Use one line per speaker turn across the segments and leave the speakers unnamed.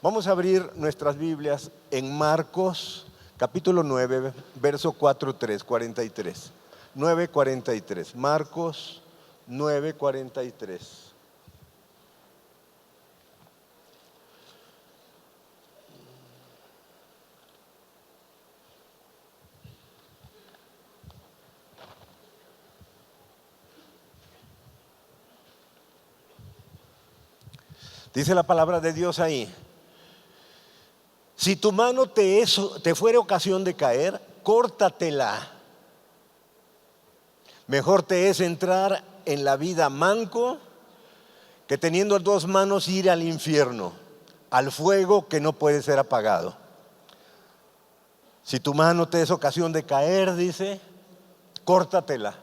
Vamos a abrir nuestras Biblias en Marcos, capítulo 9, verso 43. 9:43. Marcos 9:43. Dice la palabra de Dios ahí: si tu mano te fuere ocasión de caer, córtatela. Mejor te es entrar en la vida manco que teniendo dos manos ir al infierno, al fuego que no puede ser apagado. Si tu mano te es ocasión de caer, dice, córtatela.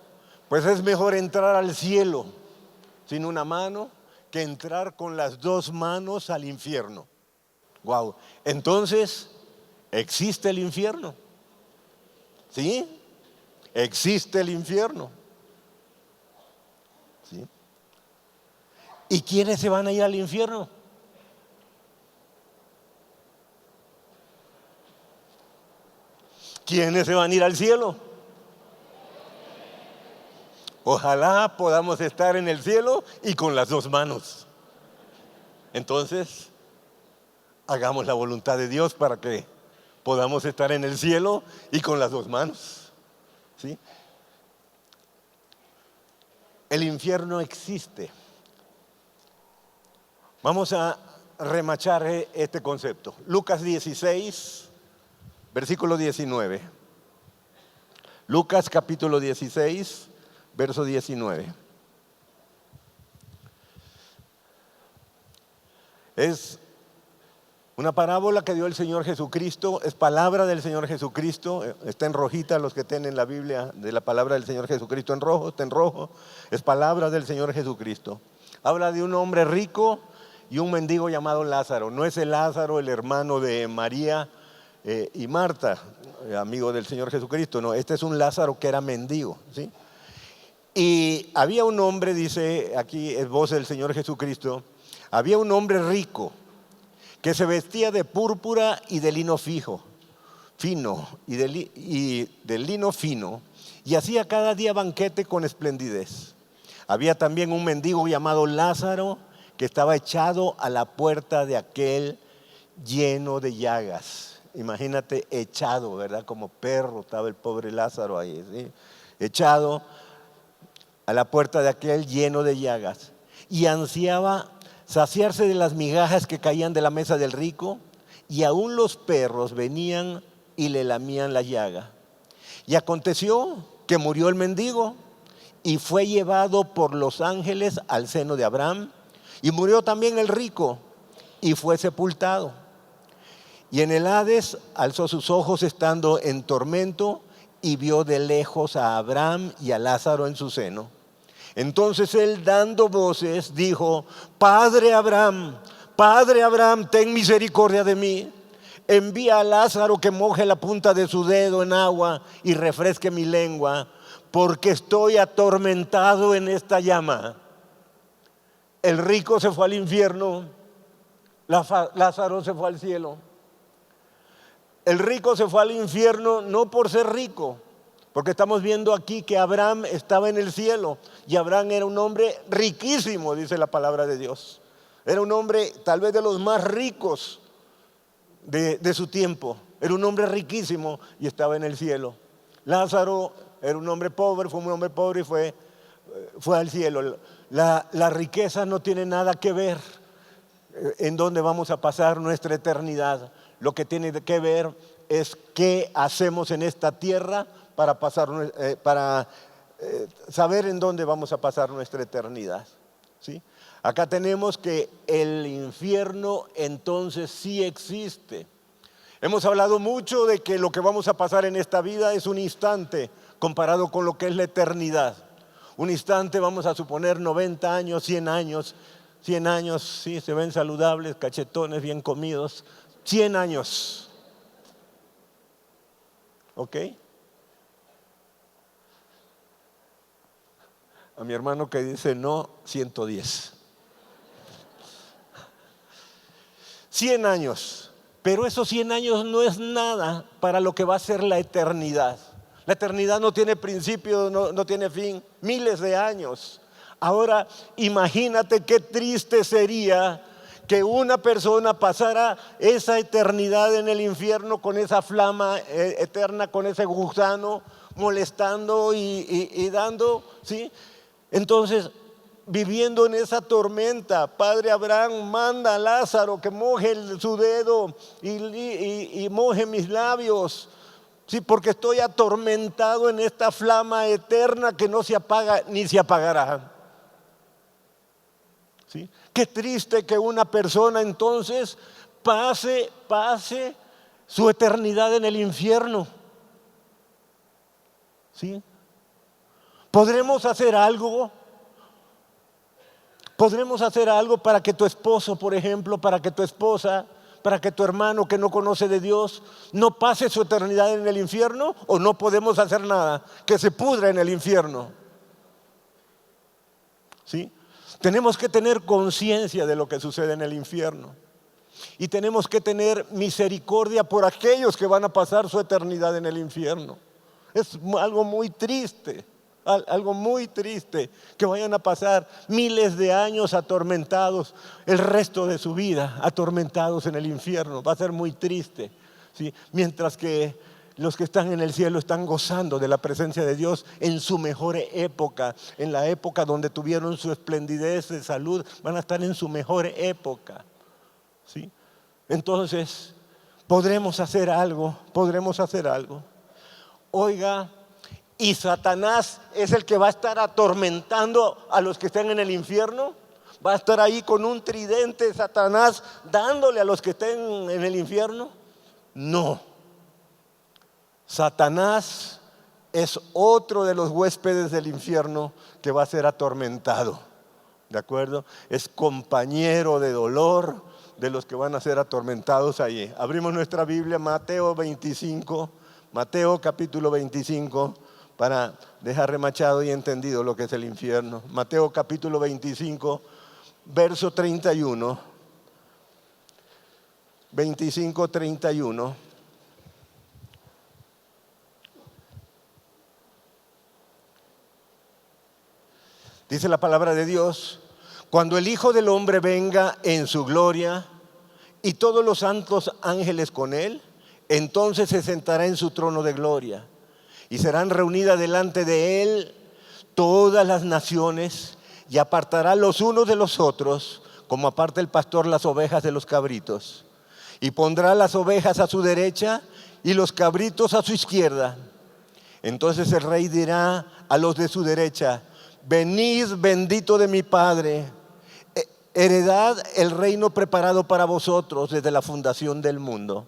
Pues es mejor entrar al cielo sin una mano que entrar con las dos manos al infierno. Wow. Entonces, ¿existe el infierno? ¿Sí? Existe el infierno. ¿Sí? ¿Y quiénes se van a ir al infierno? ¿Quiénes se van a ir al cielo? Ojalá podamos estar en el cielo y con las dos manos. Entonces, hagamos la voluntad de Dios para que podamos estar en el cielo y con las dos manos. ¿Sí? El infierno existe. Vamos a remachar este concepto. Lucas 16, versículo 19. Lucas capítulo 16, verso 19. Es una parábola que dio el Señor Jesucristo, es palabra del Señor Jesucristo. Está en rojita los que tienen la Biblia de la palabra del Señor Jesucristo, en rojo, está en rojo. Es palabra del Señor Jesucristo. Habla de un hombre rico y un mendigo llamado Lázaro. No es el Lázaro, el hermano de María y Marta, amigo del Señor Jesucristo. No, este es un Lázaro que era mendigo, ¿sí? Y había un hombre, dice aquí, es voz del Señor Jesucristo, había un hombre rico que se vestía de púrpura y de lino fino, y del lino fino, y hacía cada día banquete con esplendidez. Había también un mendigo llamado Lázaro que estaba echado a la puerta de aquel lleno de llagas. Imagínate, echado, ¿verdad? Como perro estaba el pobre Lázaro ahí, ¿sí? Echado a la puerta de aquel lleno de llagas, y ansiaba saciarse de las migajas que caían de la mesa del rico, y aún los perros venían y le lamían la llaga. Y aconteció que murió el mendigo y fue llevado por los ángeles al seno de Abraham, y murió también el rico y fue sepultado. Y en el Hades alzó sus ojos estando en tormento y vio de lejos a Abraham y a Lázaro en su seno. Entonces él, dando voces, dijo: Padre Abraham, ten misericordia de mí. Envía a Lázaro que moje la punta de su dedo en agua y refresque mi lengua, porque estoy atormentado en esta llama. El rico se fue al infierno, Lázaro se fue al cielo. El rico se fue al infierno no por ser rico, porque estamos viendo aquí que Abraham estaba en el cielo, y Abraham era un hombre riquísimo, dice la palabra de Dios. Era un hombre tal vez de los más ricos de su tiempo. Era un hombre riquísimo y estaba en el cielo. Lázaro era un hombre pobre, fue un hombre pobre y fue al cielo. La riqueza no tiene nada que ver en dónde vamos a pasar nuestra eternidad. Lo que tiene que ver es qué hacemos en esta tierra para saber en dónde vamos a pasar nuestra eternidad, ¿sí? Acá tenemos que el infierno entonces sí existe. Hemos hablado mucho de que lo que vamos a pasar en esta vida es un instante comparado con lo que es la eternidad. Un instante, vamos a suponer 90 años, 100 años. 100 años, sí, se ven saludables, cachetones, bien comidos. 100 años. ¿Ok? A mi hermano que dice no, 110. 100 años, pero esos 100 años no es nada para lo que va a ser la eternidad. La eternidad no tiene principio, no tiene fin, miles de años. Ahora imagínate qué triste sería que una persona pasara esa eternidad en el infierno con esa flama eterna, con ese gusano molestando y dando, ¿sí? Entonces, viviendo en esa tormenta, Padre Abraham manda a Lázaro que moje su dedo y moje mis labios, ¿sí? Porque estoy atormentado en esta flama eterna que no se apaga ni se apagará. ¿Sí? Qué triste que una persona entonces pase su eternidad en el infierno. ¿Sí? ¿Podremos hacer algo? ¿Podremos hacer algo para que tu esposo, por ejemplo, para que tu esposa, para que tu hermano que no conoce de Dios no pase su eternidad en el infierno? ¿O no podemos hacer nada? Que se pudra en el infierno. ¿Sí? Tenemos que tener conciencia de lo que sucede en el infierno. Y tenemos que tener misericordia por aquellos que van a pasar su eternidad en el infierno. Es algo muy triste que vayan a pasar miles de años atormentados, el resto de su vida atormentados en el infierno. Va a ser muy triste, ¿sí? Mientras que los que están en el cielo están gozando de la presencia de Dios en su mejor época, en la época donde tuvieron su esplendidez de salud, van a estar en su mejor época, ¿sí? Entonces, podremos hacer algo. Oiga, y Satanás es el que va a estar atormentando a los que estén en el infierno. Va a estar ahí con un tridente Satanás dándole a los que estén en el infierno. No. Satanás es otro de los huéspedes del infierno que va a ser atormentado. ¿De acuerdo? Es compañero de dolor de los que van a ser atormentados allí. Abrimos nuestra Biblia, Mateo 25, Mateo capítulo 25, para dejar remachado y entendido lo que es el infierno. Mateo capítulo 25, verso 31. 25, 31. Dice la palabra de Dios: cuando el Hijo del Hombre venga en su gloria y todos los santos ángeles con él, entonces se sentará en su trono de gloria y serán reunidas delante de él todas las naciones, y apartará los unos de los otros, como aparta el pastor las ovejas de los cabritos, y pondrá las ovejas a su derecha y los cabritos a su izquierda. Entonces el rey dirá a los de su derecha: venid, bendito de mi Padre, heredad el reino preparado para vosotros desde la fundación del mundo.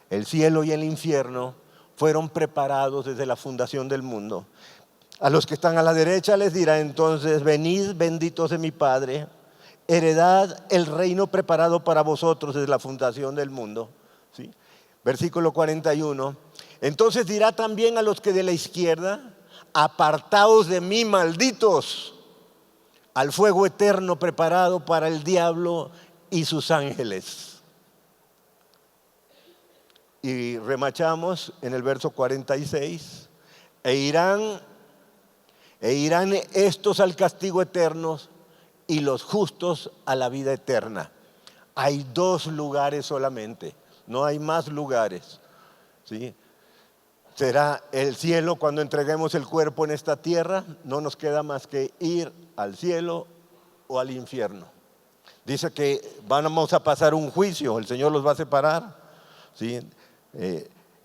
El cielo y el infierno fueron preparados desde la fundación del mundo. A los que están a la derecha les dirá entonces: venid, benditos de mi Padre, heredad el reino preparado para vosotros desde la fundación del mundo. ¿Sí? Versículo 41. Entonces dirá también a los que de la izquierda: apartaos de mí, malditos, al fuego eterno preparado para el diablo y sus ángeles. Y remachamos en el verso 46. E irán estos al castigo eterno y los justos a la vida eterna. Hay dos lugares solamente, no hay más lugares, ¿sí? Será el cielo cuando entreguemos el cuerpo en esta tierra. No nos queda más que ir al cielo o al infierno. Dice que vamos a pasar un juicio, el Señor los va a separar, ¿sí?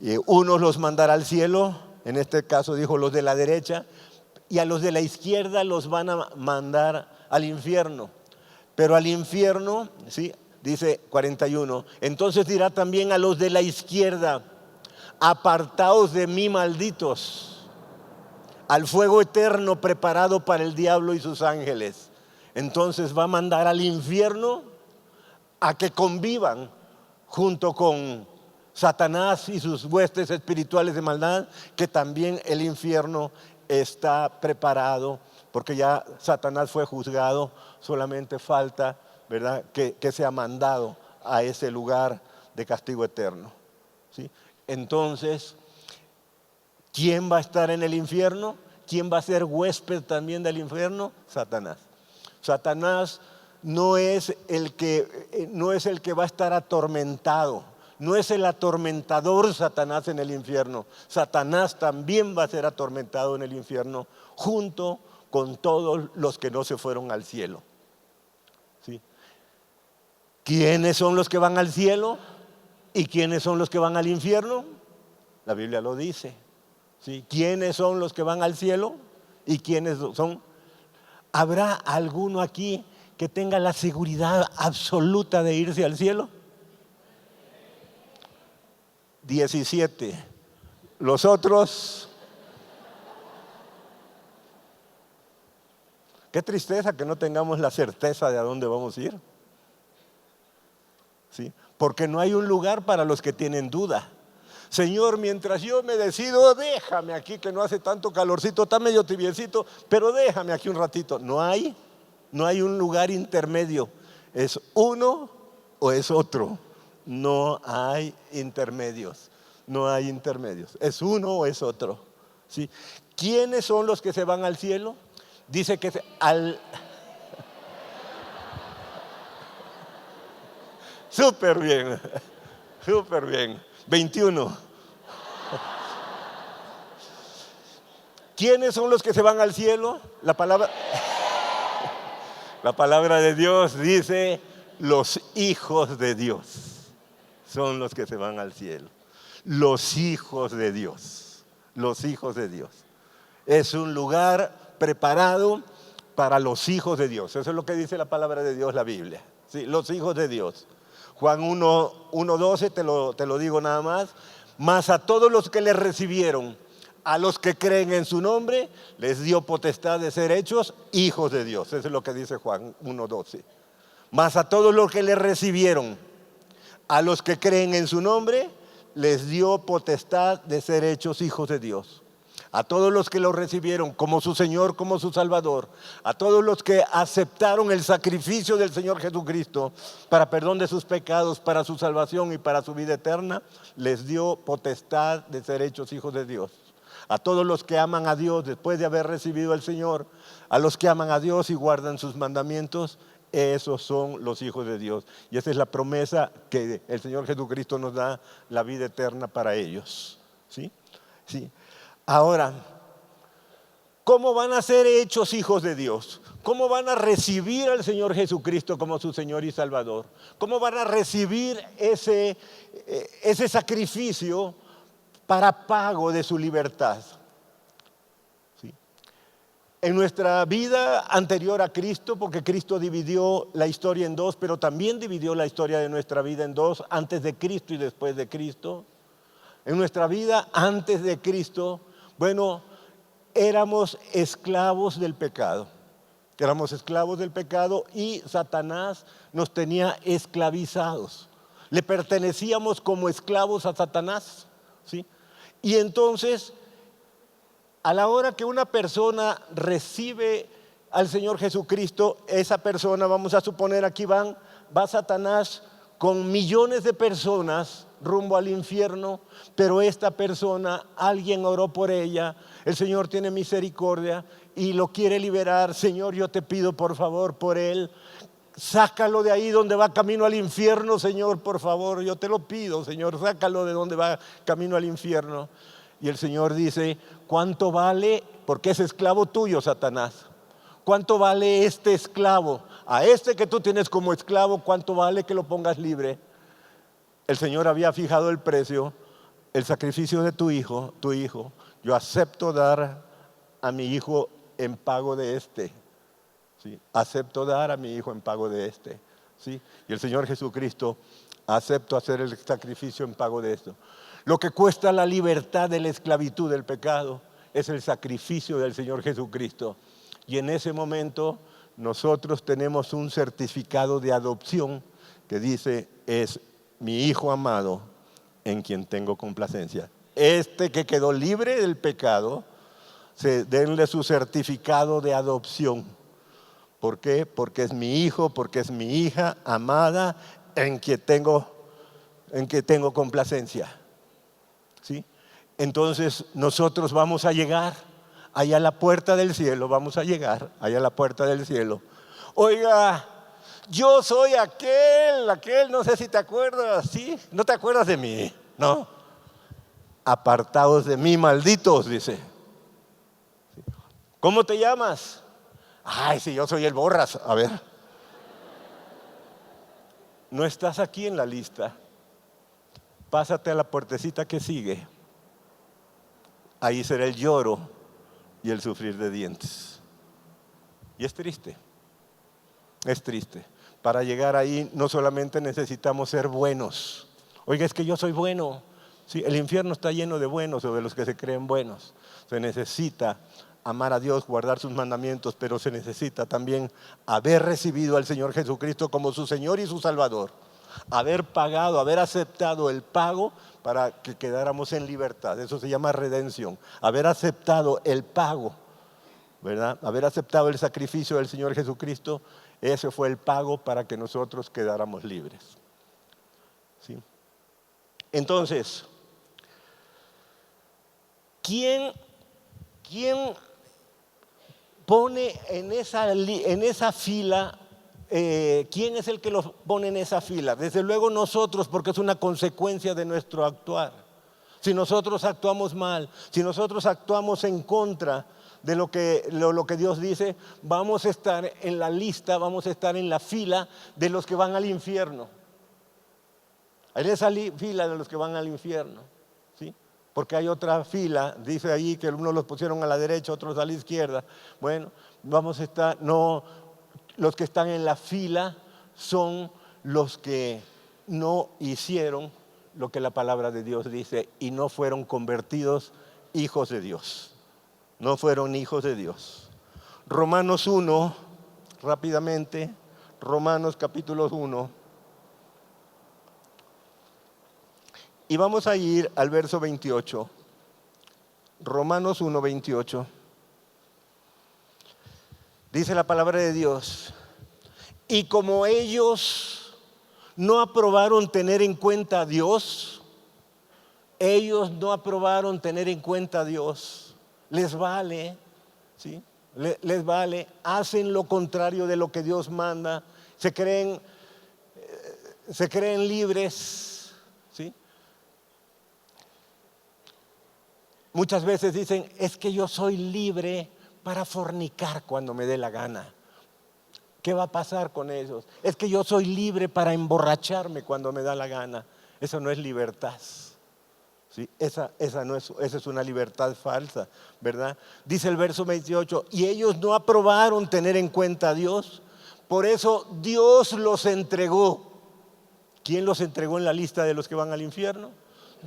Y unos los mandará al cielo, en este caso dijo los de la derecha, y a los de la izquierda los van a mandar al infierno. Pero al infierno, ¿sí? Dice 41, entonces dirá también a los de la izquierda: apartaos de mí, malditos, al fuego eterno preparado para el diablo y sus ángeles. Entonces va a mandar al infierno a que convivan junto con Satanás y sus huestes espirituales de maldad, que también el infierno está preparado, porque ya Satanás fue juzgado. Solamente falta, ¿verdad?, que sea mandado a ese lugar de castigo eterno, ¿sí? Entonces, ¿quién va a estar en el infierno? ¿Quién va a ser huésped también del infierno? Satanás. Satanás no es el que va a estar atormentado. No es el atormentador Satanás en el infierno. Satanás también va a ser atormentado en el infierno junto con todos los que no se fueron al cielo, ¿sí? ¿Quiénes son los que van al cielo? ¿Y quiénes son los que van al infierno? La Biblia lo dice, ¿sí? ¿Quiénes son los que van al cielo? ¿Y quiénes son? ¿Habrá alguno aquí que tenga la seguridad absoluta de irse al cielo? 17. Los otros, qué tristeza que no tengamos la certeza de a dónde vamos a ir, ¿sí? Porque no hay un lugar para los que tienen duda. Señor, mientras yo me decido, déjame aquí que no hace tanto calorcito, está medio tibiecito, pero déjame aquí un ratito. No hay un lugar intermedio. Es uno o es otro. No hay intermedios. No hay intermedios. Es uno o es otro, ¿sí? ¿Quiénes son los que se van al cielo? Dice que súper bien, súper bien. 21. ¿Quiénes son los que se van al cielo? La palabra de Dios dice: los hijos de Dios son los que se van al cielo. Los hijos de Dios. Los hijos de Dios. Es un lugar preparado para los hijos de Dios. Eso es lo que dice la palabra de Dios, la Biblia, ¿sí? Los hijos de Dios. Juan 1:12, te lo digo nada más. Mas a todos los que le recibieron, a los que creen en su nombre, les dio potestad de ser hechos hijos de Dios. Eso es lo que dice Juan 1:12. Mas a todos los que le recibieron, a los que creen en su nombre, les dio potestad de ser hechos hijos de Dios. A todos los que lo recibieron como su Señor, como su Salvador, a todos los que aceptaron el sacrificio del Señor Jesucristo para perdón de sus pecados, para su salvación y para su vida eterna, les dio potestad de ser hechos hijos de Dios. A todos los que aman a Dios después de haber recibido al Señor, a los que aman a Dios y guardan sus mandamientos, esos son los hijos de Dios. Y esa es la promesa que el Señor Jesucristo nos da, la vida eterna para ellos, ¿sí? Sí. Ahora, ¿cómo van a ser hechos hijos de Dios? ¿Cómo van a recibir al Señor Jesucristo como su Señor y Salvador? ¿Cómo van a recibir ese sacrificio para pago de su libertad? ¿Sí? En nuestra vida anterior a Cristo, porque Cristo dividió la historia en dos, pero también dividió la historia de nuestra vida en dos, antes de Cristo y después de Cristo. En nuestra vida antes de Cristo, bueno, éramos esclavos del pecado. Éramos esclavos del pecado y Satanás nos tenía esclavizados. Le pertenecíamos como esclavos a Satanás, ¿sí? Y entonces, a la hora que una persona recibe al Señor Jesucristo, esa persona, vamos a suponer aquí va Satanás con millones de personas rumbo al infierno, pero esta persona, alguien oró por ella, el Señor tiene misericordia y lo quiere liberar. Señor, yo te pido por favor por él, sácalo de ahí donde va camino al infierno, Señor, por favor, yo te lo pido, Señor, sácalo de donde va camino al infierno. Y el Señor dice: ¿cuánto vale? Porque es esclavo tuyo, Satanás. ¿Cuánto vale este esclavo? A este que tú tienes como esclavo, ¿cuánto vale que lo pongas libre? El Señor había fijado el precio, el sacrificio de tu hijo. Yo acepto dar a mi hijo en pago de este. ¿Sí? Acepto dar a mi hijo en pago de este. ¿Sí? Y el Señor Jesucristo, acepto hacer el sacrificio en pago de esto. Lo que cuesta la libertad de la esclavitud del pecado es el sacrificio del Señor Jesucristo. Y en ese momento nosotros tenemos un certificado de adopción que dice: es mi hijo amado en quien tengo complacencia. Este que quedó libre del pecado, denle su certificado de adopción. ¿Por qué? Porque es mi hijo, porque es mi hija amada en que tengo complacencia. ¿Sí? Entonces nosotros vamos a llegar allá a la puerta del cielo, vamos a llegar allá a la puerta del cielo. Oiga, yo soy aquel, no sé si te acuerdas, ¿sí? ¿No te acuerdas de mí? No. Apartados de mí, malditos, dice. ¿Cómo te llamas? Ay, sí, yo soy el Borras. A ver. No estás aquí en la lista. Pásate a la puertecita que sigue. Ahí será el lloro y el sufrir de dientes. Y es triste. Es triste. Para llegar ahí no solamente necesitamos ser buenos. Oiga, es que yo soy bueno. Sí, el infierno está lleno de buenos o de los que se creen buenos. Se necesita amar a Dios, guardar sus mandamientos, pero se necesita también haber recibido al Señor Jesucristo como su Señor y su Salvador. Haber pagado, haber aceptado el pago para que quedáramos en libertad. Eso se llama redención. Haber aceptado el pago, ¿verdad? Haber aceptado el sacrificio del Señor Jesucristo, ese fue el pago para que nosotros quedáramos libres. ¿Sí? Entonces, ¿quién pone en esa fila? ¿Quién es el que los pone en esa fila? Desde luego nosotros, porque es una consecuencia de nuestro actuar. Si nosotros actuamos mal, si nosotros actuamos en contra de lo que Dios dice, vamos a estar en la lista, vamos a estar en la fila de los que van al infierno. En esa fila de los que van al infierno, ¿sí? Porque hay otra fila, dice ahí que unos los pusieron a la derecha, otros a la izquierda. Bueno, vamos a estar, no, los que están en la fila son los que no hicieron lo que la palabra de Dios dice y no fueron convertidos hijos de Dios. No fueron hijos de Dios. Romanos 1, rápidamente, Romanos capítulo 1. Y vamos a ir al verso 28. Romanos 1, 28. Dice la palabra de Dios: y como ellos no aprobaron tener en cuenta a Dios, les vale, ¿sí? Les vale, hacen lo contrario de lo que Dios manda, se creen libres, ¿sí? Muchas veces dicen, es que yo soy libre para fornicar cuando me dé la gana. ¿Qué va a pasar con ellos? Es que yo soy libre para emborracharme cuando me da la gana. Eso no es libertad. ¿Sí? Esa es una libertad falsa, ¿verdad? Dice el verso 28, y ellos no aprobaron tener en cuenta a Dios, por eso Dios los entregó. ¿Quién los entregó en la lista de los que van al infierno?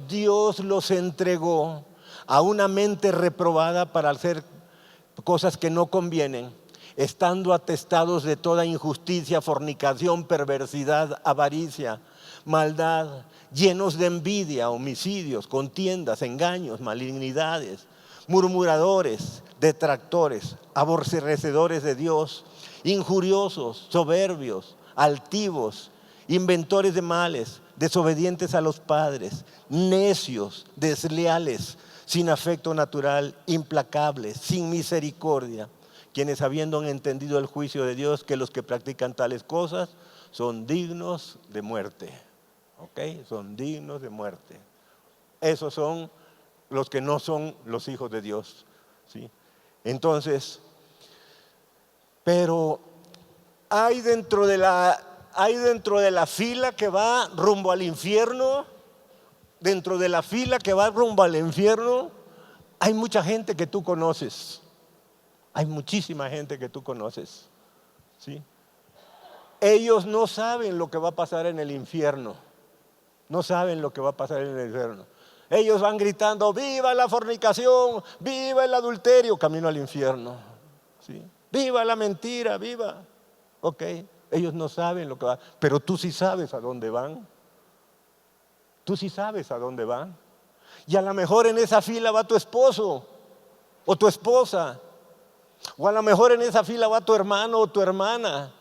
Dios los entregó a una mente reprobada para hacer cosas que no convienen, estando atestados de toda injusticia, fornicación, perversidad, avaricia, maldad, llenos de envidia, homicidios, contiendas, engaños, malignidades, murmuradores, detractores, aborrecedores de Dios, injuriosos, soberbios, altivos, inventores de males, desobedientes a los padres, necios, desleales, sin afecto natural, implacables, sin misericordia, quienes habiendo entendido el juicio de Dios, que los que practican tales cosas son dignos de muerte. ¿Ok? Son dignos de muerte. Esos son los que no son los hijos de Dios, ¿sí? Entonces, pero hay dentro de la fila que va rumbo al infierno, dentro de la fila que va rumbo al infierno, hay mucha gente que tú conoces. Hay muchísima gente que tú conoces, ¿sí? Ellos no saben lo que va a pasar en el infierno. No saben lo que va a pasar en el infierno. Ellos van gritando, viva la fornicación, viva el adulterio, camino al infierno, ¿sí? Viva la mentira, viva. Ok, ellos no saben lo que va, pero tú sí sabes a dónde van. Tú sí sabes a dónde van. Y a lo mejor en esa fila va tu esposo o tu esposa. O a lo mejor en esa fila va tu hermano o tu hermana.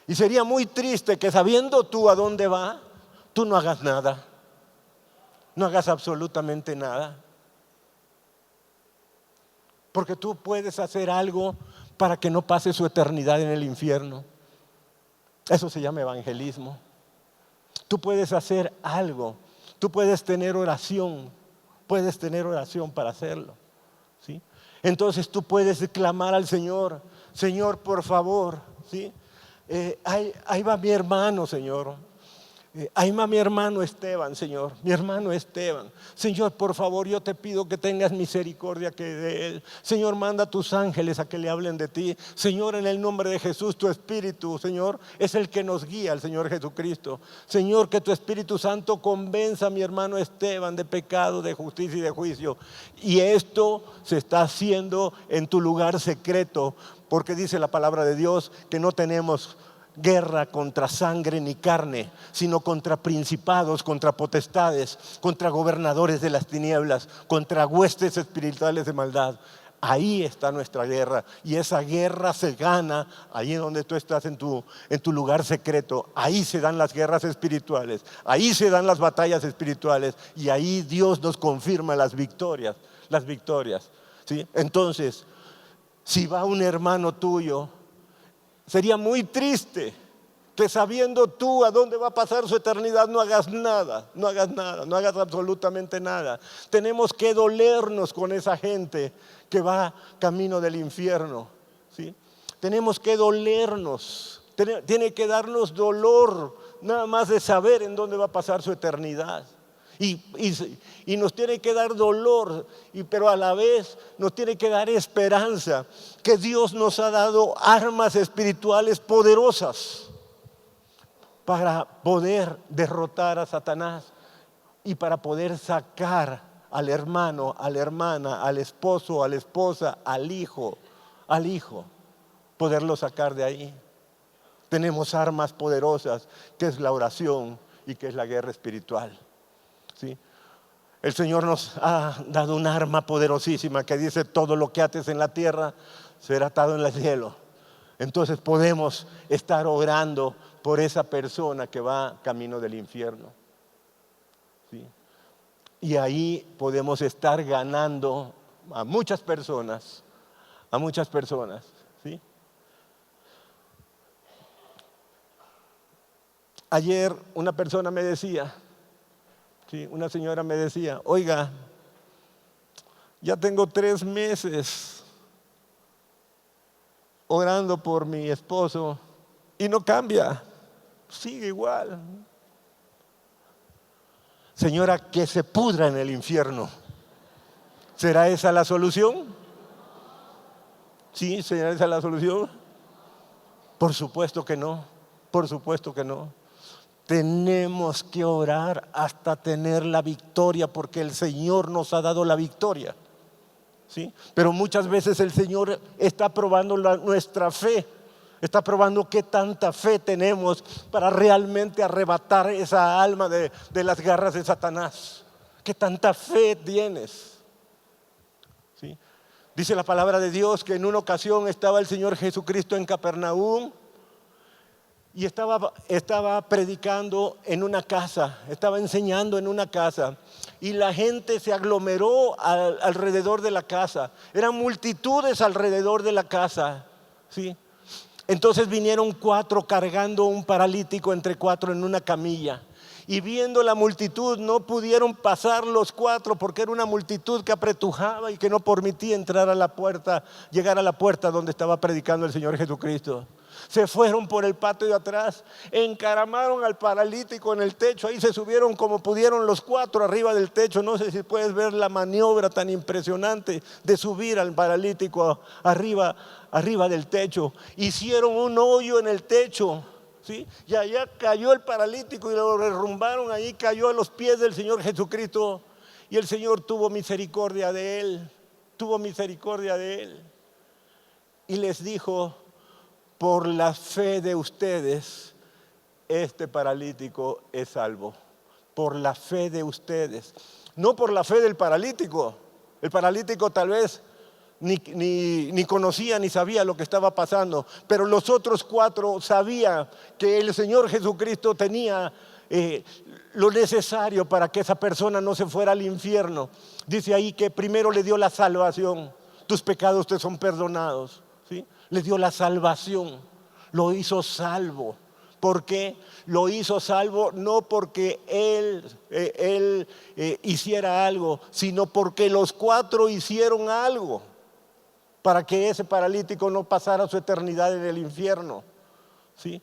Y sería muy triste que sabiendo tú a dónde va, tú no hagas nada. No hagas absolutamente nada. Porque tú puedes hacer algo para que no pase su eternidad en el infierno. Eso se llama evangelismo. Tú puedes hacer algo. Tú puedes tener oración. Puedes tener oración para hacerlo, ¿sí? Entonces tú puedes clamar al Señor. Señor, por favor, ¿sí? Ahí va mi hermano, Señor. Ahí va mi hermano Esteban, Señor. Mi hermano Esteban. Señor, por favor, yo te pido que tengas misericordia de él. Señor, manda a tus ángeles a que le hablen de ti. Señor, en el nombre de Jesús, tu Espíritu, Señor, es el que nos guía, el Señor Jesucristo. Señor, que tu Espíritu Santo convenza a mi hermano Esteban de pecado, de justicia y de juicio. Y esto se está haciendo en tu lugar secreto, porque dice la palabra de Dios que no tenemos guerra contra sangre ni carne, sino contra principados, contra potestades, contra gobernadores de las tinieblas, contra huestes espirituales de maldad. Ahí está nuestra guerra, y esa guerra se gana ahí donde tú estás en tu lugar secreto. Ahí se dan las guerras espirituales, ahí se dan las batallas espirituales, y ahí Dios nos confirma las victorias, ¿sí? Entonces, si va un hermano tuyo, sería muy triste que sabiendo tú a dónde va a pasar su eternidad no hagas nada, no hagas absolutamente nada. Tenemos que dolernos con esa gente que va camino del infierno, ¿sí? Tenemos que dolernos, tiene que darnos dolor nada más de saber en dónde va a pasar su eternidad. Y nos tiene que dar dolor, pero a la vez nos tiene que dar esperanza, que Dios nos ha dado armas espirituales poderosas para poder derrotar a Satanás y para poder sacar al hermano, a la hermana, al esposo, a la esposa, al hijo, poderlo sacar de ahí. Tenemos armas poderosas, que es la oración y que es la guerra espiritual, ¿sí? El Señor nos ha dado un arma poderosísima que dice: todo lo que ates en la tierra será atado en el cielo. Entonces podemos estar orando por esa persona que va camino del infierno, ¿sí? Y ahí podemos estar ganando a muchas personas, ¿sí? Ayer una persona me decía, sí, una señora me decía: oiga, ya tengo 3 meses orando por mi esposo y no cambia, sigue igual. Señora, que se pudra en el infierno. ¿Será esa la solución? ¿Sí? ¿Será esa la solución? Por supuesto que no, por supuesto que no. Tenemos que orar hasta tener la victoria, porque el Señor nos ha dado la victoria, ¿sí? Pero muchas veces el Señor está probando nuestra fe, está probando qué tanta fe tenemos para realmente arrebatar esa alma de las garras de Satanás. ¿Qué tanta fe tienes? ¿Sí? Dice la palabra de Dios que en una ocasión estaba el Señor Jesucristo en Capernaum y estaba predicando en una casa, estaba enseñando en una casa, y la gente se aglomeró alrededor de la casa. Eran multitudes alrededor de la casa, ¿sí? Entonces vinieron 4 cargando un paralítico entre 4 en una camilla. Y viendo la multitud no pudieron pasar los 4, porque era una multitud que apretujaba y que no permitía entrar a la puerta, llegar a la puerta donde estaba predicando el Señor Jesucristo. Se fueron por el patio de atrás, encaramaron al paralítico en el techo. Ahí se subieron como pudieron los 4 arriba del techo. No sé si puedes ver la maniobra tan impresionante de subir al paralítico arriba del techo. Hicieron un hoyo en el techo, ¿sí? Y allá cayó el paralítico y lo derrumbaron. Ahí cayó a los pies del Señor Jesucristo, y el Señor tuvo misericordia de él, y les dijo: por la fe de ustedes, este paralítico es salvo. Por la fe de ustedes, no por la fe del paralítico. El paralítico tal vez ni conocía ni sabía lo que estaba pasando, pero los otros 4 sabían que el Señor Jesucristo tenía lo necesario para que esa persona no se fuera al infierno. Dice ahí que primero le dio la salvación. Tus pecados te son perdonados, ¿sí? Le dio la salvación, lo hizo salvo. ¿Por qué? Lo hizo salvo no porque él hiciera algo, sino porque los 4 hicieron algo para que ese paralítico no pasara su eternidad en el infierno, ¿sí?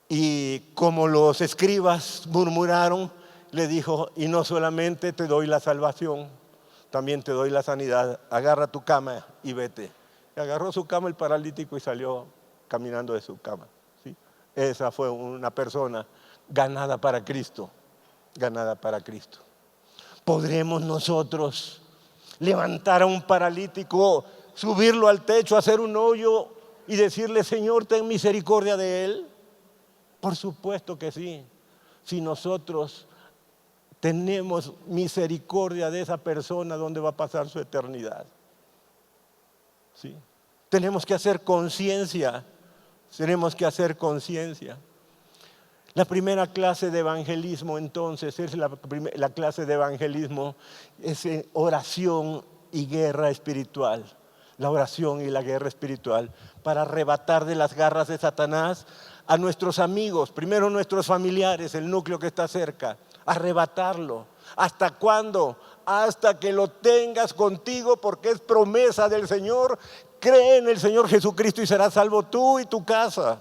Y como los escribas murmuraron, le dijo: y no solamente te doy la salvación, también te doy la sanidad. Agarra tu cama y vete. Y agarró su cama el paralítico y salió caminando de su cama, ¿sí? Esa fue una persona ganada para Cristo, ganada para Cristo. ¿Podremos nosotros levantar a un paralítico, subirlo al techo, hacer un hoyo y decirle: Señor, ten misericordia de él? Por supuesto que sí. Si nosotros tenemos misericordia de esa persona, ¿dónde va a pasar su eternidad? ¿Sí? Tenemos que hacer conciencia. Tenemos que hacer conciencia. La primera clase de evangelismo, entonces, es la clase de evangelismo, es oración y guerra espiritual. La oración y la guerra espiritual para arrebatar de las garras de Satanás a nuestros amigos, primero nuestros familiares, el núcleo que está cerca, arrebatarlo. ¿Hasta cuándo? Hasta que lo tengas contigo, porque es promesa del Señor. Cree en el Señor Jesucristo y serás salvo tú y tu casa.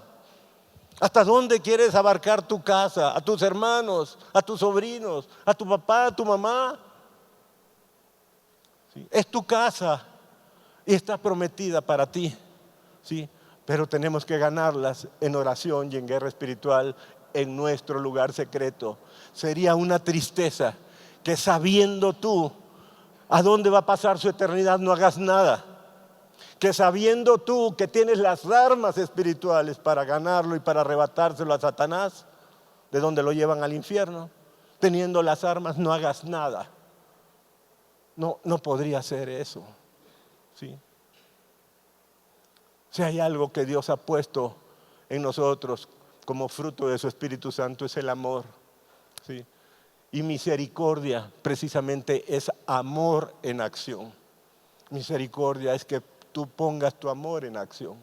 ¿Hasta dónde quieres abarcar tu casa? A tus hermanos, a tus sobrinos, a tu papá, a tu mamá. ¿Sí? Es tu casa y está prometida para ti, ¿sí? Pero tenemos que ganarlas en oración y en guerra espiritual en nuestro lugar secreto. Sería una tristeza que, sabiendo tú a dónde va a pasar su eternidad, no hagas nada. Que sabiendo tú que tienes las armas espirituales para ganarlo y para arrebatárselo a Satanás, de donde lo llevan al infierno, teniendo las armas, no hagas nada. No podría hacer eso, ¿sí? Si hay algo que Dios ha puesto en nosotros como fruto de su Espíritu Santo, es el amor, ¿sí? Y misericordia precisamente es amor en acción. Misericordia es que tú pongas tu amor en acción.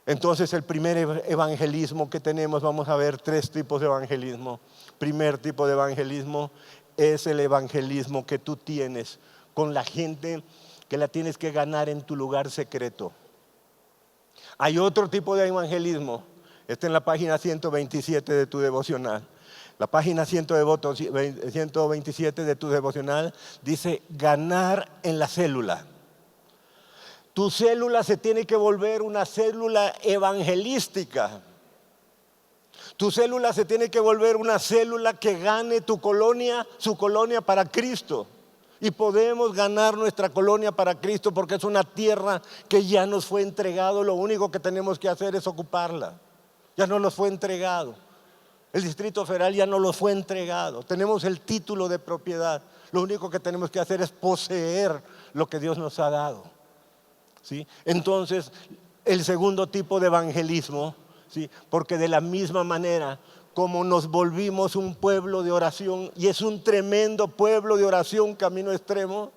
Entonces, el primer evangelismo que tenemos, vamos a ver 3 tipos de evangelismo. Primer tipo de evangelismo es el evangelismo que tú tienes con la gente, que la tienes que ganar en tu lugar secreto. Hay otro tipo de evangelismo, está en la página 127 de tu devocional. La página 127 de tu devocional dice: ganar en la célula. Tu célula se tiene que volver una célula evangelística. Tu célula se tiene que volver una célula que gane tu colonia, su colonia para Cristo. Y podemos ganar nuestra colonia para Cristo porque es una tierra que ya nos fue entregado. Lo único que tenemos que hacer es ocuparla. Ya nos lo fue entregado. El Distrito Federal ya nos lo fue entregado. Tenemos el título de propiedad. Lo único que tenemos que hacer es poseer lo que Dios nos ha dado, ¿sí? Entonces, el segundo tipo de evangelismo, ¿sí? Porque de la misma manera como nos volvimos un pueblo de oración, y es un tremendo pueblo de oración, camino extremo,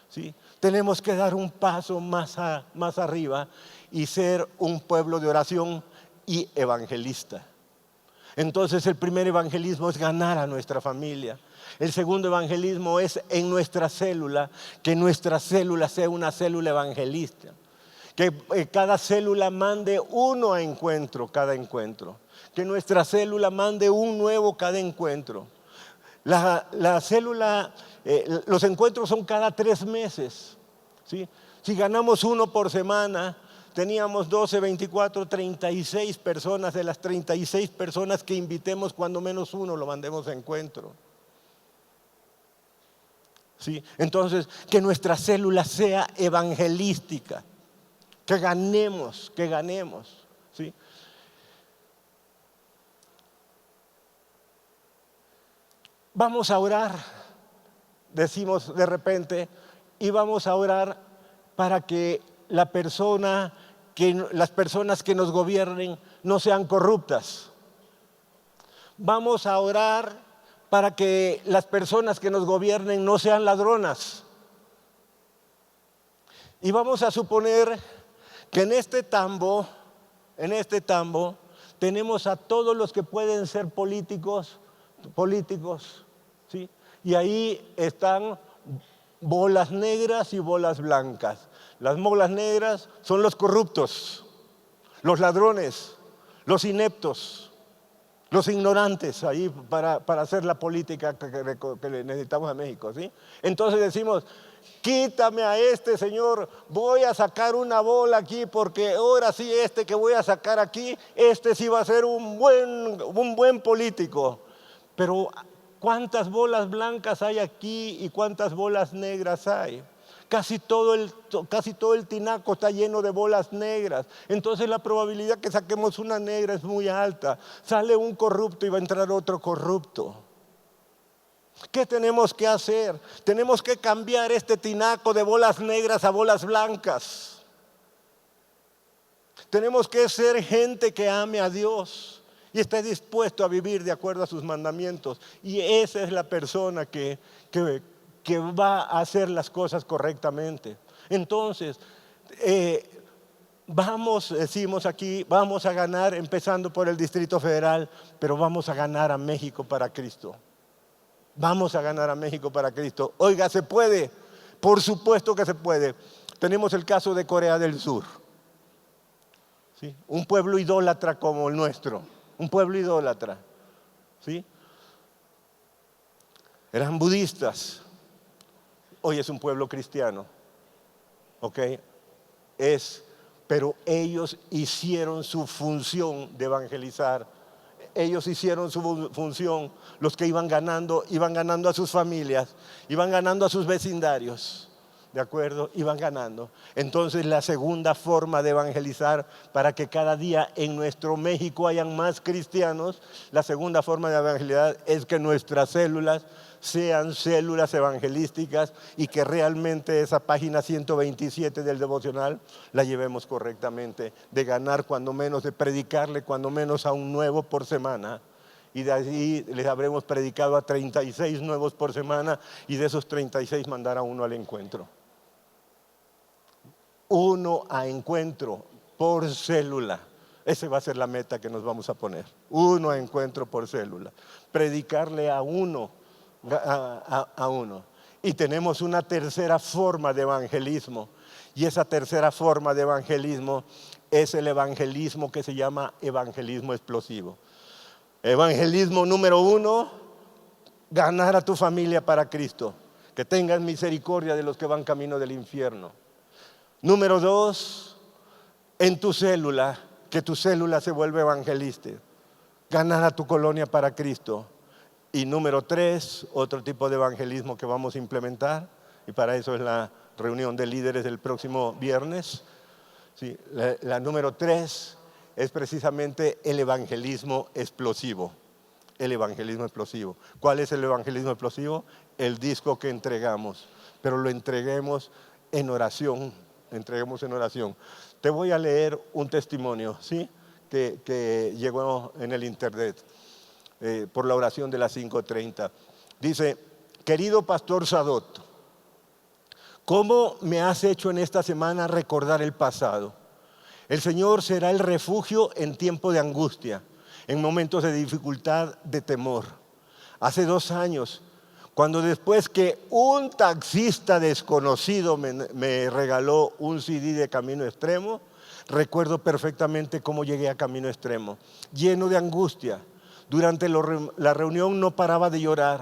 ¿sí? Tenemos que dar un paso más arriba y ser un pueblo de oración y evangelista. Entonces, el primer evangelismo es ganar a nuestra familia. El segundo evangelismo es en nuestra célula, que nuestra célula sea una célula evangelista. Que cada célula mande uno a encuentro, cada encuentro. Que nuestra célula mande un nuevo cada encuentro. La célula, los encuentros son cada 3 meses, ¿sí? Si ganamos uno por semana, teníamos 12, 24, 36 personas. De las 36 personas que invitemos, cuando menos uno lo mandemos a encuentro, ¿sí? Entonces, que nuestra célula sea evangelística. Que ganemos, ¿sí? Vamos a orar. decimos de repente, y vamos a orar para que las personas que nos gobiernen no sean corruptas. Vamos a orar para que las personas que nos gobiernen no sean ladronas. Y vamos a suponer que en este tambo tenemos a todos los que pueden ser políticos, ¿sí? Y ahí están bolas negras y bolas blancas. Las bolas negras son los corruptos, los ladrones, los ineptos, los ignorantes, ahí para hacer la política que necesitamos en México, ¿sí? Entonces decimos, quítame a este señor, voy a sacar una bola aquí porque ahora sí este que voy a sacar aquí, este sí va a ser un buen político. Pero ¿cuántas bolas blancas hay aquí y cuántas bolas negras hay? Casi todo el tinaco está lleno de bolas negras. Entonces la probabilidad que saquemos una negra es muy alta. Sale un corrupto y va a entrar otro corrupto. ¿Qué tenemos que hacer? Tenemos que cambiar este tinaco de bolas negras a bolas blancas. Tenemos que ser gente que ame a Dios y esté dispuesto a vivir de acuerdo a sus mandamientos. Y esa es la persona que va a hacer las cosas correctamente. Entonces, decimos aquí, vamos a ganar empezando por el Distrito Federal, pero vamos a ganar a México para Cristo. Vamos a ganar a México para Cristo. Oiga, ¿se puede? Por supuesto que se puede. Tenemos el caso de Corea del Sur, ¿sí? Un pueblo idólatra como el nuestro, un pueblo idólatra, ¿sí? Eran budistas. Hoy es un pueblo cristiano, ¿ok? Pero ellos hicieron su función de evangelizar. Ellos hicieron su función. Los que iban ganando a sus familias, iban ganando a sus vecindarios, ¿de acuerdo? Iban ganando. Entonces la segunda forma de evangelizar para que cada día en nuestro México hayan más cristianos, la segunda forma de evangelizar es que nuestras células sean células evangelísticas y que realmente esa página 127 del devocional la llevemos correctamente, de ganar cuando menos, de predicarle cuando menos a un nuevo por semana. Y de allí les habremos predicado a 36 nuevos por semana y de esos 36 mandar a uno al encuentro. Uno a encuentro por célula. Esa va a ser la meta que nos vamos a poner. Uno a encuentro por célula. Predicarle a uno. Y tenemos una tercera forma de evangelismo. Y esa tercera forma de evangelismo es el evangelismo que se llama evangelismo explosivo. Evangelismo número 1, ganar a tu familia para Cristo. Que tengas misericordia de los que van camino del infierno. Número 2, en tu célula, que tu célula se vuelva evangelista. Ganar a tu colonia para Cristo. Y número 3, otro tipo de evangelismo que vamos a implementar, y para eso es la reunión de líderes del próximo viernes. Sí, la número 3 es precisamente el evangelismo explosivo. El evangelismo explosivo. ¿Cuál es el evangelismo explosivo? El disco que entregamos, pero lo entreguemos en oración. Te voy a leer un testimonio, ¿sí? que llegó en el internet. Por la oración de las 5:30. Dice: querido pastor Sadot, ¿cómo me has hecho en esta semana recordar el pasado? El Señor será el refugio en tiempo de angustia, en momentos de dificultad, de temor. Hace 2 años, cuando después que un taxista desconocido me regaló un CD de Camino Extremo, recuerdo perfectamente cómo llegué a Camino Extremo, lleno de angustia. Durante la reunión no paraba de llorar.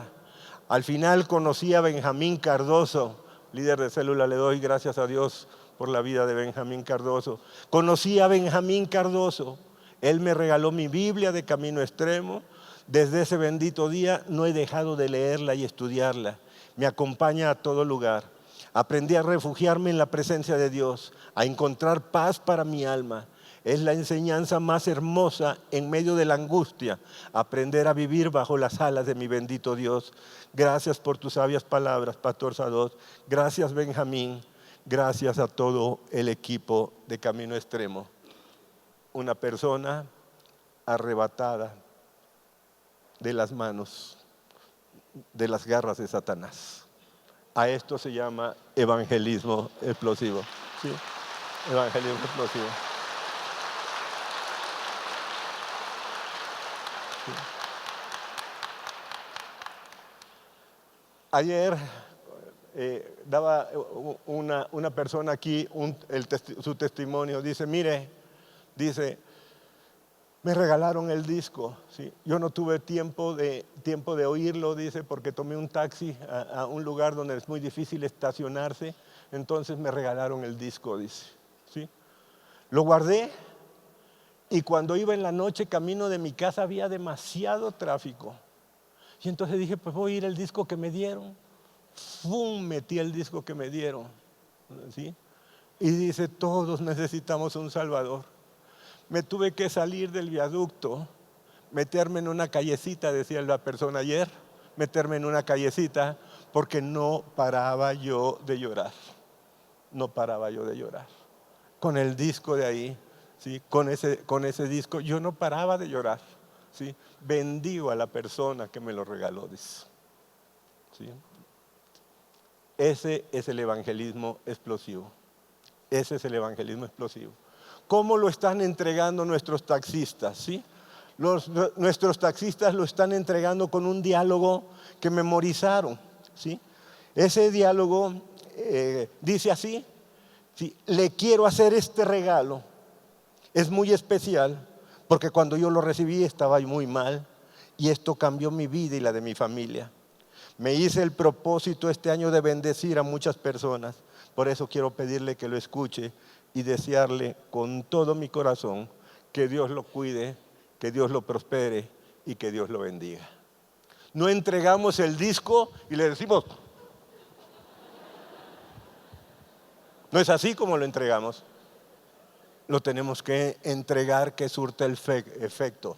Al final conocí a Benjamín Cardoso, líder de célula. Le doy gracias a Dios por la vida de Benjamín Cardoso. Conocí a Benjamín Cardoso. Él me regaló mi Biblia de Camino Extremo. Desde ese bendito día no he dejado de leerla y estudiarla. Me acompaña a todo lugar. Aprendí a refugiarme en la presencia de Dios, a encontrar paz para mi alma. Es la enseñanza más hermosa en medio de la angustia, aprender a vivir bajo las alas de mi bendito Dios. Gracias por tus sabias palabras, Pastor Sadot. Gracias, Benjamín. Gracias a todo el equipo de Camino Extremo. Una persona arrebatada de las manos, de las garras de Satanás. A esto se llama evangelismo explosivo. ¿Sí? Evangelismo explosivo. Sí. Ayer daba una persona aquí su testimonio. Dice, mire, dice, me regalaron el disco. ¿Sí? Yo no tuve tiempo de oírlo, dice, porque tomé un taxi a un lugar donde es muy difícil estacionarse. Entonces me regalaron el disco, dice. ¿Sí? Lo guardé y cuando iba en la noche camino de mi casa había demasiado tráfico. Y entonces dije, pues voy a ir el disco que me dieron. ¡Fum! Metí el disco que me dieron. ¿Sí? Y dice, todos necesitamos un Salvador. Me tuve que salir del viaducto, meterme en una callecita, decía la persona ayer, meterme en una callecita porque no paraba yo de llorar. No paraba yo de llorar. Con el disco de ahí, ¿sí? Con ese disco yo no paraba de llorar. ¿Sí? Bendigo a la persona que me lo regaló, dice. ¿Sí? Ese es el evangelismo explosivo. Ese es el evangelismo explosivo. ¿Cómo lo están entregando nuestros taxistas? ¿Sí? Nuestros taxistas lo están entregando con un diálogo que memorizaron. ¿Sí? Ese diálogo dice así, ¿sí? Le quiero hacer este regalo. Es muy especial porque cuando yo lo recibí estaba muy mal y esto cambió mi vida y la de mi familia. Me hice el propósito este año de bendecir a muchas personas. Por eso quiero pedirle que lo escuche y desearle con todo mi corazón que Dios lo cuide, que Dios lo prospere y que Dios lo bendiga. No entregamos el disco y le decimos, no es así como lo entregamos. Lo tenemos que entregar que surta el efecto.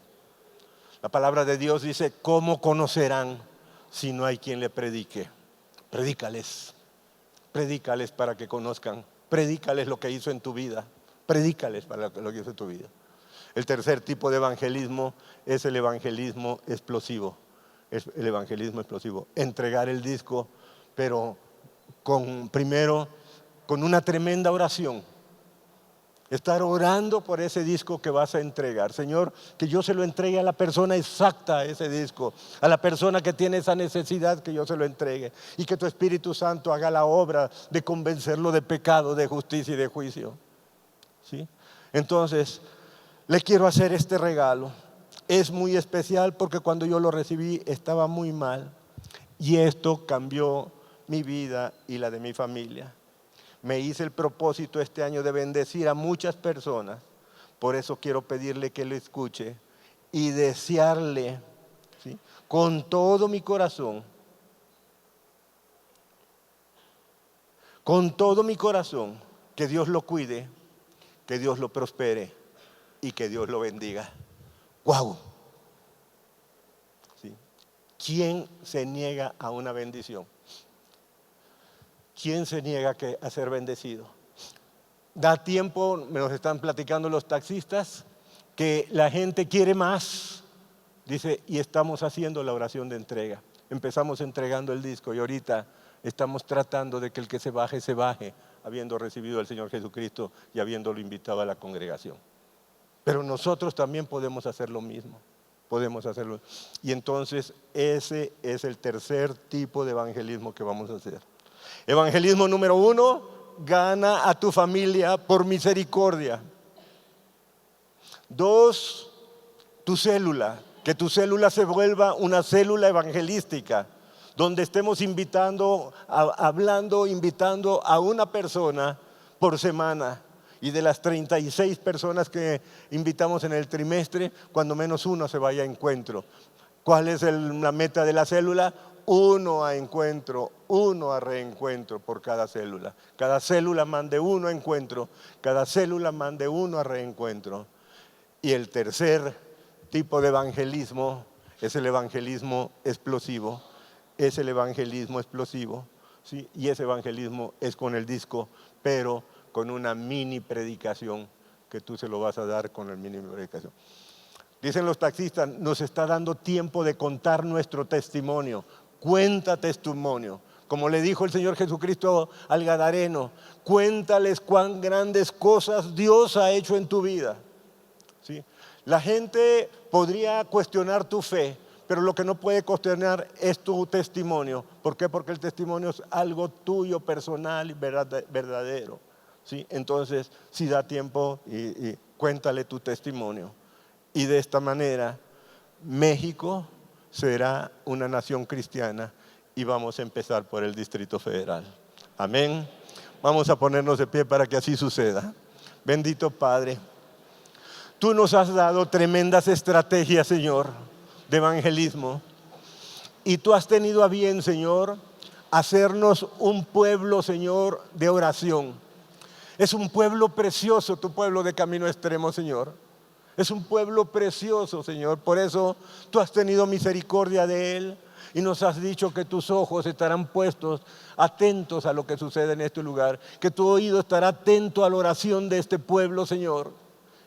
La palabra de Dios dice, ¿cómo conocerán si no hay quien le predique? Predícales para que conozcan. Predícales lo que hizo en tu vida. Predícales para lo que hizo en tu vida. El tercer tipo de evangelismo es el evangelismo explosivo. Es el evangelismo explosivo. Entregar el disco, pero primero con una tremenda oración. Estar orando por ese disco que vas a entregar. Señor, que yo se lo entregue a la persona exacta, ese disco. A la persona que tiene esa necesidad, que yo se lo entregue. Y que tu Espíritu Santo haga la obra de convencerlo de pecado, de justicia y de juicio. ¿Sí? Entonces, le quiero hacer este regalo. Es muy especial porque cuando yo lo recibí estaba muy mal. Y esto cambió mi vida y la de mi familia. Me hice el propósito este año de bendecir a muchas personas. Por eso quiero pedirle que lo escuche y desearle, ¿sí? Con todo mi corazón, que Dios lo cuide, que Dios lo prospere y que Dios lo bendiga. ¡Guau! ¿Sí? ¿Quién se niega a una bendición? ¿Quién se niega a ser bendecido? Da tiempo, me nos están platicando los taxistas, que la gente quiere más. Dice, y estamos haciendo la oración de entrega. Empezamos entregando el disco y ahorita estamos tratando de que el que se baje, habiendo recibido al Señor Jesucristo y habiéndolo invitado a la congregación. Pero nosotros también podemos hacer lo mismo. Podemos hacerlo. Y entonces ese es el tercer tipo de evangelismo que vamos a hacer. Evangelismo número 1, gana a tu familia por misericordia. 2, tu célula, que tu célula se vuelva una célula evangelística, donde estemos invitando a una persona por semana. Y de las 36 personas que invitamos en el trimestre, cuando menos uno se vaya a encuentro. ¿Cuál es la meta de la célula? uno a encuentro, uno a reencuentro por cada célula. Cada célula mande uno a encuentro, cada célula mande uno a reencuentro. Y el tercer tipo de evangelismo es el evangelismo explosivo. Es el evangelismo explosivo, ¿sí? Y ese evangelismo es con el disco, pero con una mini predicación que tú se lo vas a dar con el mini predicación. Dicen los taxistas, nos está dando tiempo de contar nuestro testimonio. Cuenta testimonio. Como le dijo el Señor Jesucristo al Gadareno, cuéntales cuán grandes cosas Dios ha hecho en tu vida. ¿Sí? La gente podría cuestionar tu fe, pero lo que no puede cuestionar es tu testimonio. ¿Por qué? Porque el testimonio es algo tuyo, personal y verdadero. ¿Sí? Entonces, si da tiempo, y cuéntale tu testimonio. Y de esta manera, México será una nación cristiana y vamos a empezar por el Distrito Federal. Amén. Vamos a ponernos de pie para que así suceda. Bendito Padre, tú nos has dado tremendas estrategias, Señor, de evangelismo. Y tú has tenido a bien, Señor, hacernos un pueblo, Señor, de oración. Es un pueblo precioso, tu pueblo de Camino Extremo, Señor. Es un pueblo precioso, Señor. Por eso tú has tenido misericordia de él y nos has dicho que tus ojos estarán puestos atentos a lo que sucede en este lugar, que tu oído estará atento a la oración de este pueblo, Señor.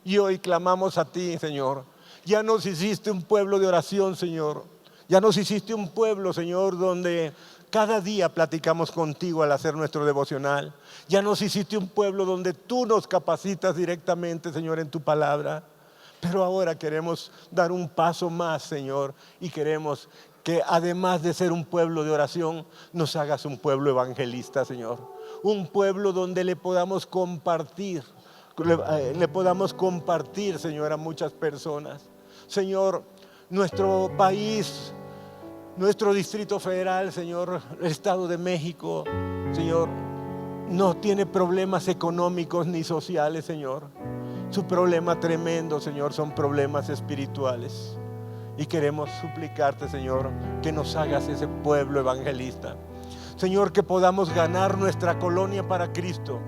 Y hoy clamamos a ti, Señor. Ya nos hiciste un pueblo de oración, Señor. Ya nos hiciste un pueblo, Señor, donde cada día platicamos contigo al hacer nuestro devocional. Ya nos hiciste un pueblo donde tú nos capacitas directamente, Señor, en tu palabra. Pero ahora queremos dar un paso más, Señor, y queremos que además de ser un pueblo de oración, nos hagas un pueblo evangelista, Señor. Un pueblo donde le podamos compartir, Señor, a muchas personas. Señor, nuestro país, nuestro Distrito Federal, Señor, el Estado de México, Señor, no tiene problemas económicos ni sociales, Señor. Su problema tremendo, Señor, son problemas espirituales. Y queremos suplicarte, Señor, que nos hagas ese pueblo evangelista. Señor, que podamos ganar nuestra colonia para Cristo.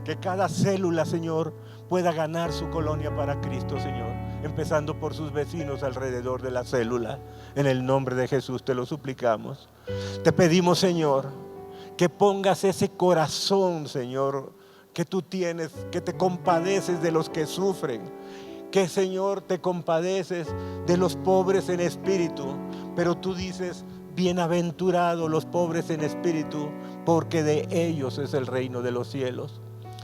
Que cada célula, Señor, pueda ganar su colonia para Cristo, Señor. Empezando por sus vecinos alrededor de la célula. En el nombre de Jesús te lo suplicamos. Te pedimos, Señor, que pongas ese corazón, Señor, que tú tienes, que te compadeces de los que sufren, que, Señor, te compadeces de los pobres en espíritu, pero tú dices, bienaventurados los pobres en espíritu, porque de ellos es el reino de los cielos.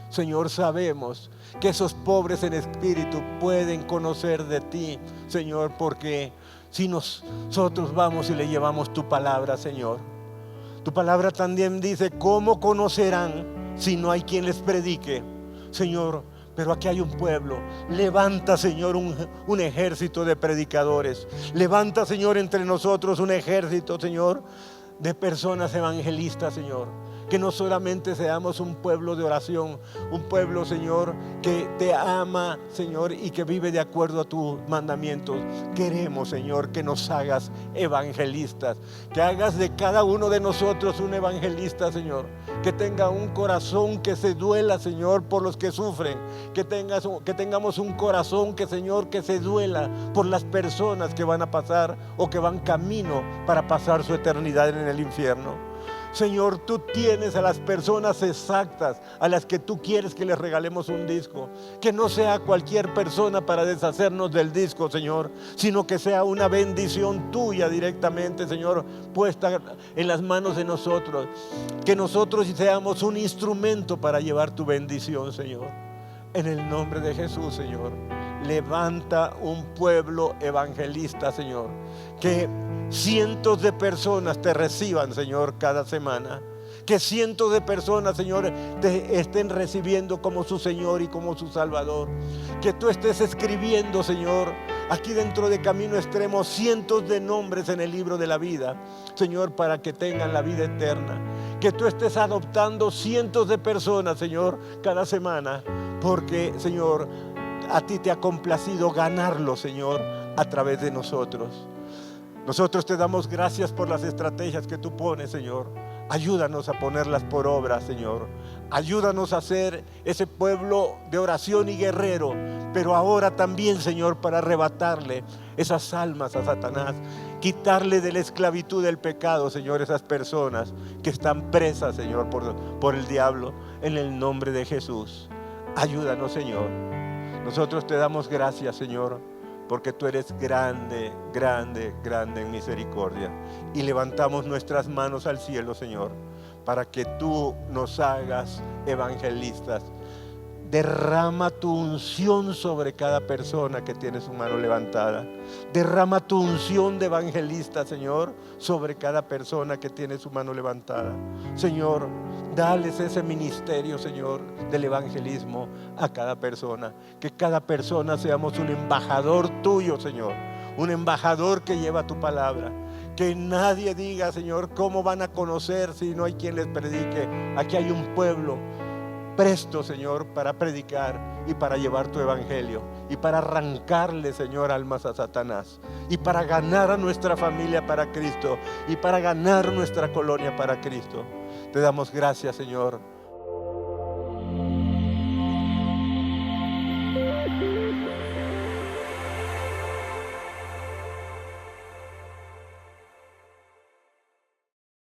Señor, sabemos que esos pobres en espíritu pueden conocer de ti, Señor, porque si nosotros vamos y le llevamos tu palabra, Señor. Tu palabra también dice, ¿cómo conocerán si no hay quien les predique? Señor, pero aquí hay un pueblo. Levanta, Señor, un ejército de predicadores. Levanta, Señor, entre nosotros un ejército, Señor, de personas evangelistas, Señor. Que no solamente seamos un pueblo de oración, un pueblo, Señor, que te ama, Señor, y que vive de acuerdo a tus mandamientos. Queremos, Señor, que nos hagas evangelistas, que hagas de cada uno de nosotros un evangelista, Señor. Que tenga un corazón que se duela, Señor, por los que sufren. Que tengamos un corazón que, Señor, que se duela por las personas que van a pasar o que van camino para pasar su eternidad en el infierno. Señor, tú tienes a las personas exactas a las que tú quieres que les regalemos un disco. Que no sea cualquier persona para deshacernos del disco, Señor, sino que sea una bendición tuya directamente, Señor, puesta en las manos de nosotros. Que nosotros seamos un instrumento para llevar tu bendición, Señor. En el nombre de Jesús, Señor, levanta un pueblo evangelista, Señor. Que cientos de personas te reciban, Señor, cada semana. Que cientos de personas, Señor, te estén recibiendo como su Señor y como su Salvador. Que tú estés escribiendo, Señor, aquí dentro de Camino Extremo, cientos de nombres en el libro de la vida, Señor, para que tengan la vida eterna. Que tú estés adoptando cientos de personas, Señor, cada semana. Porque, Señor, a ti te ha complacido ganarlo, Señor, a través de nosotros. Nosotros te damos gracias por las estrategias que tú pones, Señor. Ayúdanos a ponerlas por obra, Señor. Ayúdanos a ser ese pueblo de oración y guerrero, pero ahora también, Señor, para arrebatarle esas almas a Satanás, quitarle de la esclavitud del pecado, Señor, esas personas que están presas, Señor, por el diablo, en el nombre de Jesús. Ayúdanos, Señor. Nosotros te damos gracias, Señor, porque tú eres grande, grande, grande en misericordia. Y levantamos nuestras manos al cielo, Señor, para que tú nos hagas evangelistas. Derrama tu unción sobre cada persona que tiene su mano levantada. Derrama tu unción de evangelista, Señor, sobre cada persona que tiene su mano levantada. Señor, dales ese ministerio, Señor, del evangelismo a cada persona. Que cada persona seamos un embajador tuyo, Señor. Un embajador que lleva tu palabra. Que nadie diga, Señor, cómo van a conocer si no hay quien les predique. Aquí hay un pueblo presto, Señor, para predicar y para llevar tu evangelio y para arrancarle, Señor, almas a Satanás y para ganar a nuestra familia para Cristo y para ganar nuestra colonia para Cristo. Te damos gracias, Señor,